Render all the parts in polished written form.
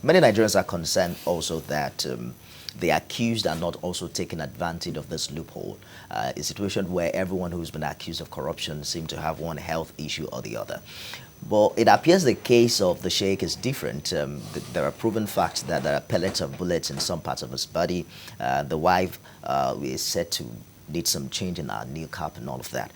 Many Nigerians are concerned also that the accused are not also taking advantage of this loophole, a situation where everyone who's been accused of corruption seems to have one health issue or the other. But it appears the case of the Sheikh is different. There are proven facts that there are pellets of bullets in some parts of his body. The wife is said to need some change in her kneecap and all of that.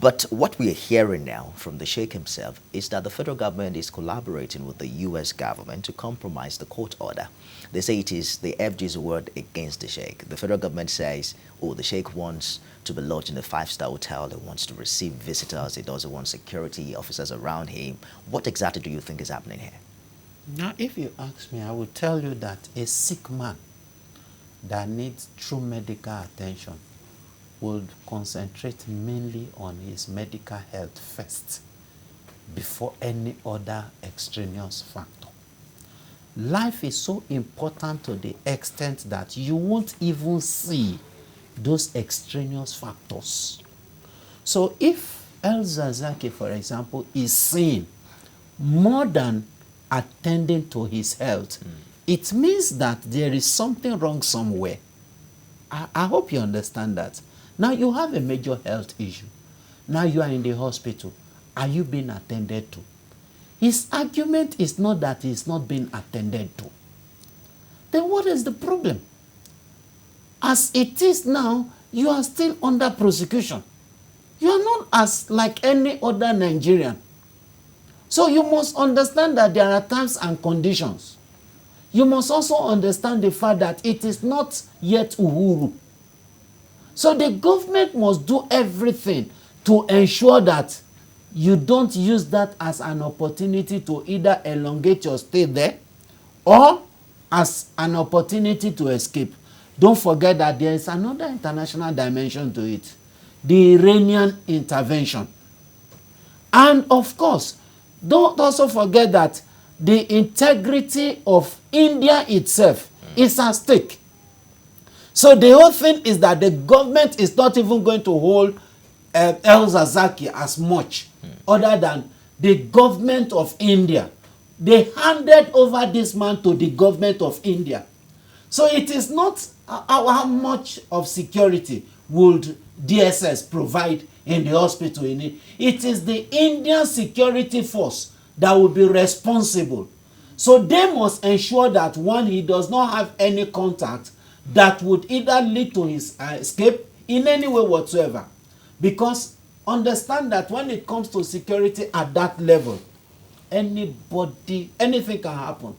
But what we are hearing now from the Sheikh himself is that the federal government is collaborating with the U.S. government to compromise the court order. They say it is the FG's word against the Sheikh. The federal government says, oh, the Sheikh wants to be lodged in a five-star hotel. He wants to receive visitors. He doesn't want security officers around him. What exactly do you think is happening here? Now, if you ask me, I will tell you that a sick man that needs true medical attention would concentrate mainly on his medical health first before any other extraneous factor. Life is so important to the extent that you won't even see those extraneous factors. So if El-Zakzaky, for example, is seen more than attending to his health, it means that there is something wrong somewhere. I hope you understand that. Now you have a major health issue. Now you are in the hospital. Are you being attended to? His argument is not that he is not being attended to. Then what is the problem? As it is now, you are still under prosecution. You are not as like any other Nigerian. So you must understand that there are times and conditions. You must also understand the fact that it is not yet Uhuru. So the government must do everything to ensure that you don't use that as an opportunity to either elongate your stay there or as an opportunity to escape. Don't forget that there is another international dimension to it, the Iranian intervention. And of course, don't also forget that the integrity of India itself is at stake. So the whole thing is that the government is not even going to hold El-Zakzaky as much other than the government of India. They handed over this man to the government of India. So it is not how much of security would DSS provide in the hospital. It is the Indian security force that will be responsible. So they must ensure that, one, he does not have any contact that would either lead to his escape in any way whatsoever. Because understand that when it comes to security at that level, anything can happen.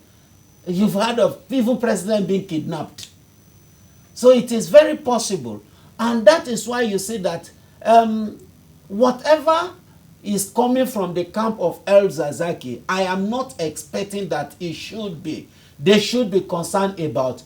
You've heard of even president being kidnapped. So it is very possible. And that is why you see that whatever is coming from the camp of El-Zakzaky, I am not expecting that it should be. They should be concerned about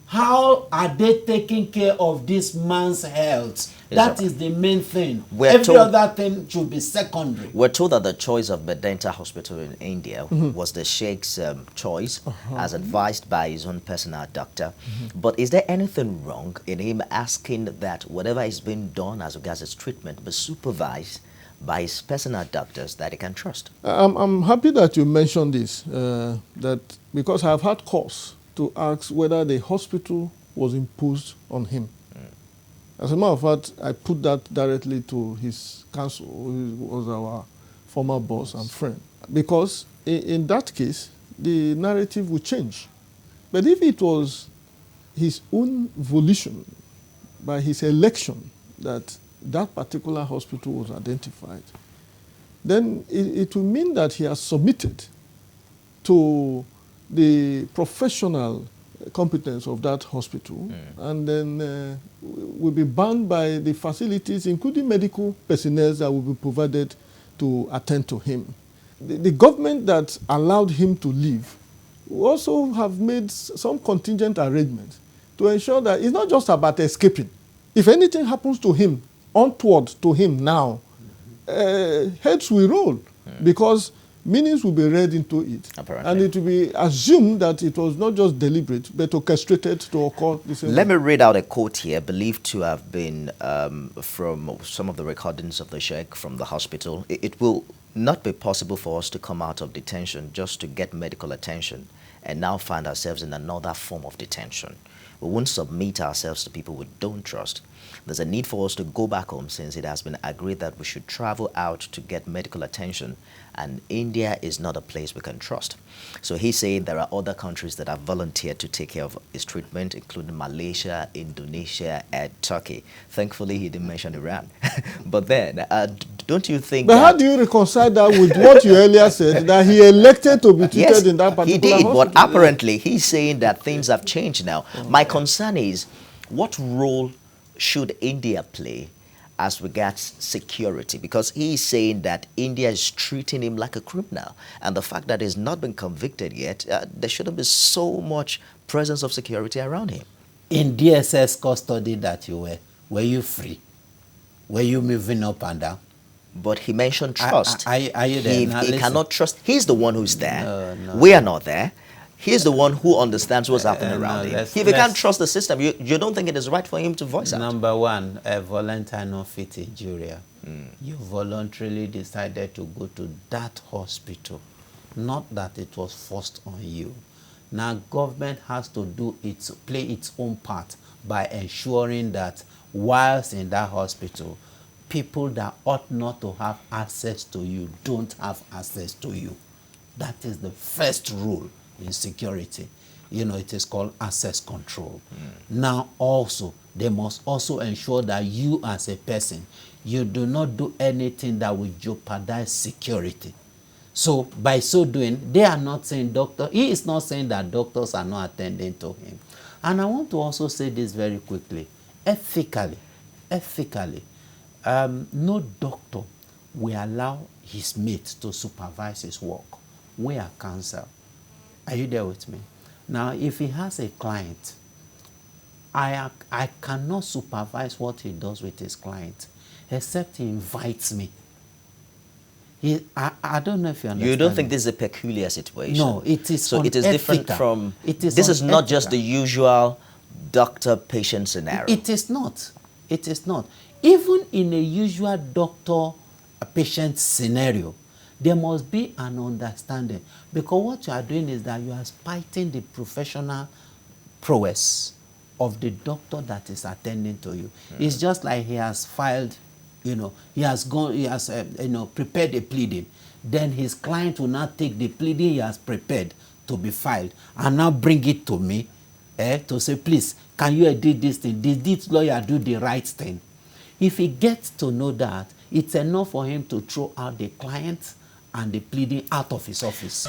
how are they taking care of this man's health. That is the main thing. Every other thing should be secondary. We're told that the choice of Medenta Hospital in India was the Sheikh's choice, as advised by his own personal doctor. But is there anything wrong in him asking that whatever is being done as regards his treatment be supervised by his personal doctors that he can trust? I'm happy that you mentioned this, that because I've had cause to ask whether the hospital was imposed on him. As a matter of fact, I put that directly to his counsel, who was our former boss and friend. Because in that case, the narrative would change. But if it was his own volition, by his election, that that particular hospital was identified, then it will mean that he has submitted to the professional competence of that hospital, and then will be bound by the facilities, including medical personnel that will be provided to attend to him. The government that allowed him to leave will also have made some contingent arrangements to ensure that it's not just about escaping. If anything happens to him, untoward to him now, heads will roll, because meanings will be read into it. Apparently. And it will be assumed that it was not just deliberate, but orchestrated to occur the same Let me read out a quote here, believed to have been from some of the recordings of the Sheikh from the hospital. It will not be possible for us to come out of detention just to get medical attention and now find ourselves in another form of detention. We won't submit ourselves to people we don't trust. There's a need for us to go back home since it has been agreed that we should travel out to get medical attention, and India is not a place we can trust. So he's saying there are other countries that have volunteered to take care of his treatment, including Malaysia, Indonesia, and Turkey. Thankfully, he didn't mention Iran. But then, don't you think But that... how do you reconcile that with what you earlier said, that he elected to be treated in that particular he did, hospital? but apparently he's saying that things have changed now. My concern is, what role should India play as regards security? Because he's saying that India is treating him like a criminal, and the fact that he's not been convicted yet, there shouldn't be so much presence of security around him. In DSS custody that you were you free? Were you moving up and down? But he mentioned trust. Are you there? He cannot trust. He's the one who's there. No. We are not there. He's the one who understands what's happening around him. If he can't trust the system, you don't think it is right for him to voice out? Number one, a voluntary non-fit injury. You voluntarily decided to go to that hospital, not that it was forced on you. Now, government has to play its own part by ensuring that whilst in that hospital, people that ought not to have access to you don't have access to you. That is the first rule in security. You know, it is called access control. Now also, they must also ensure that you as a person, you do not do anything that will jeopardize security. So by so doing, they are not saying he is not saying that doctors are not attending to him. And I want to also say this very quickly. Ethically, no doctor will allow his mate to supervise his work. We are counsel. Are you there with me? Now, if he has a client, I cannot supervise what he does with his client, except he invites me. I don't know if you understand. You don't think this is a peculiar situation? No, it is. So it is different from... This is not just the usual doctor-patient scenario. It is not. It is not. Even in a usual doctor-patient scenario, there must be an understanding, because what you are doing is that you are spiting the professional prowess of the doctor that is attending to you. It's just like he has filed, he has prepared a pleading. Then his client will now take the pleading he has prepared to be filed and now bring it to me to say, please, can you edit this thing? Did this lawyer do the right thing? If he gets to know that, it's enough for him to throw out the client and the pleading out of his office.